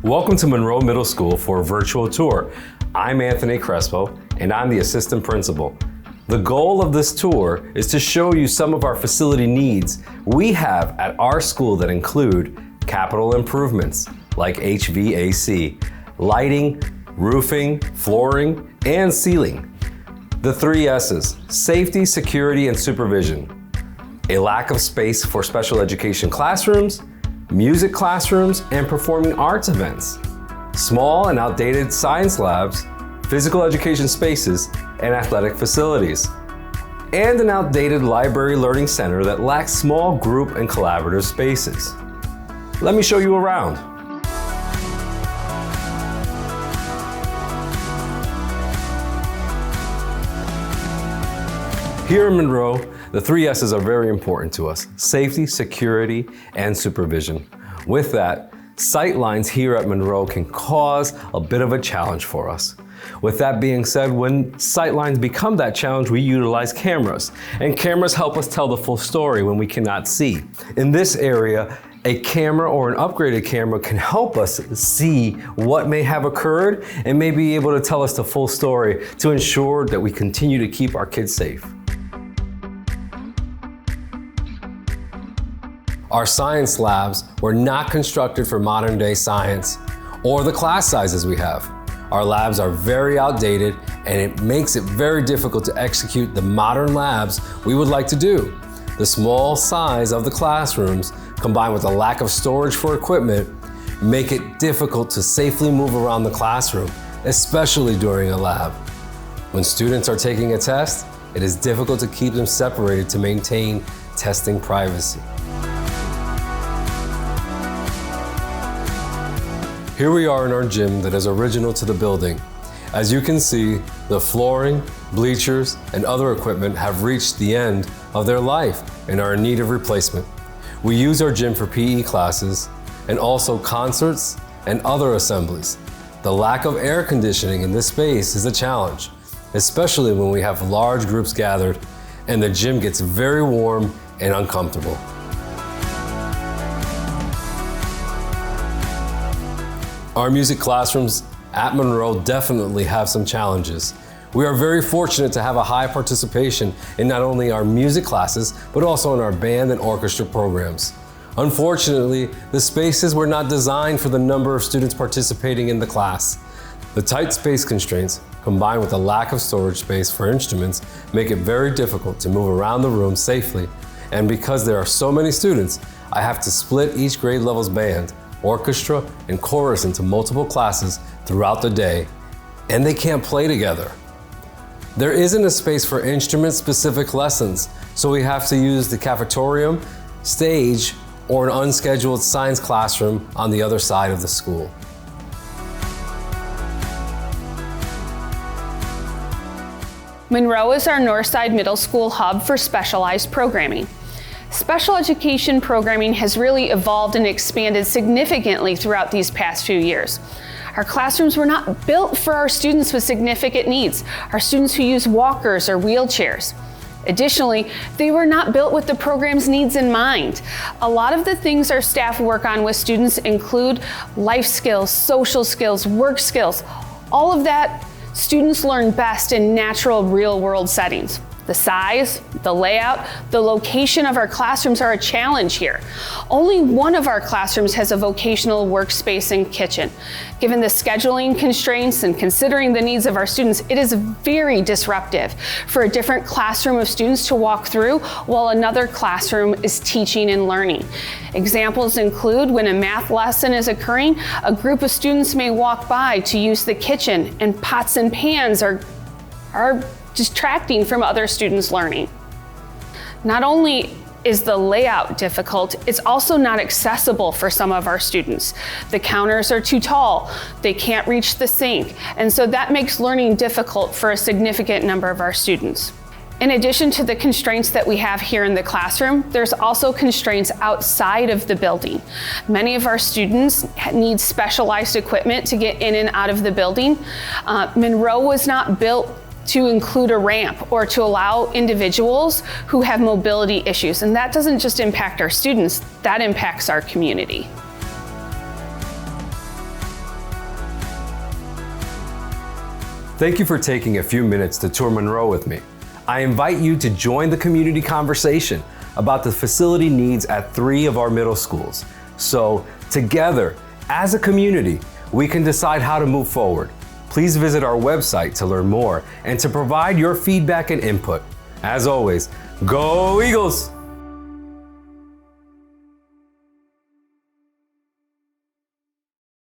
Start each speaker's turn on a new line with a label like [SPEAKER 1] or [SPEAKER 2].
[SPEAKER 1] Welcome to Monroe Middle School for a virtual tour. I'm Anthony Crespo, and I'm the assistant principal. The goal of this tour is to show you some of our facility needs we have at our school that include capital improvements like HVAC, lighting, roofing, flooring, and ceiling. The 3 S's, safety, security, and supervision. A lack of space for special education classrooms, music classrooms, and performing arts events. Small and outdated science labs, physical education spaces, and athletic facilities. And an outdated library learning center that lacks small group and collaborative spaces. Let me show you around. Here in Monroe, the 3 S's are very important to us: safety, security, and supervision. With that, sight lines here at Monroe can cause a bit of a challenge for us. With that being said, when sight lines become that challenge, we utilize cameras. And cameras help us tell the full story when we cannot see. In this area, a camera or an upgraded camera can help us see what may have occurred and may be able to tell us the full story to ensure that we continue to keep our kids safe. Our science labs were not constructed for modern day science or the class sizes we have. Our labs are very outdated, and it makes it very difficult to execute the modern labs we would like to do. The small size of the classrooms, combined with a lack of storage for equipment, make it difficult to safely move around the classroom, especially during a lab. When students are taking a test, it is difficult to keep them separated to maintain testing privacy. Here we are in our gym that is original to the building. As you can see, the flooring, bleachers, and other equipment have reached the end of their life and are in need of replacement. We use our gym for PE classes and also concerts and other assemblies. The lack of air conditioning in this space is a challenge, especially when we have large groups gathered and the gym gets very warm and uncomfortable. Our music classrooms at Monroe definitely have some challenges. We are very fortunate to have a high participation in not only our music classes, but also in our band and orchestra programs. Unfortunately, the spaces were not designed for the number of students participating in the class. The tight space constraints, combined with a lack of storage space for instruments, make it very difficult to move around the room safely. And because there are so many students, I have to split each grade level's band, orchestra, and chorus into multiple classes throughout the day, and they can't play together. There isn't a space for instrument-specific lessons, so we have to use the cafetorium, stage, or an unscheduled science classroom on the other side of the school.
[SPEAKER 2] Monroe is our Northside Middle School hub for specialized programming. Special education programming has really evolved and expanded significantly throughout these past few years. Our classrooms were not built for our students with significant needs, our students who use walkers or wheelchairs. Additionally, they were not built with the program's needs in mind. A lot of the things our staff work on with students include life skills, social skills, work skills. All of that students learn best in natural, real-world settings. The size, the layout, the location of our classrooms are a challenge here. Only one of our classrooms has a vocational workspace and kitchen. Given the scheduling constraints and considering the needs of our students, it is very disruptive for a different classroom of students to walk through while another classroom is teaching and learning. Examples include when a math lesson is occurring, a group of students may walk by to use the kitchen, and pots and pans are distracting from other students' learning. Not only is the layout difficult, it's also not accessible for some of our students. The counters are too tall, they can't reach the sink, and so that makes learning difficult for a significant number of our students. In addition to the constraints that we have here in the classroom, there's also constraints outside of the building. Many of our students need specialized equipment to get in and out of the building. Monroe was not built to include a ramp or to allow individuals who have mobility issues. And that doesn't just impact our students, that impacts our community.
[SPEAKER 1] Thank you for taking a few minutes to tour Monroe with me. I invite you to join the community conversation about the facility needs at 3 of our middle schools. So together, as a community, we can decide how to move forward. Please visit our website to learn more and to provide your feedback and input. As always, go Eagles!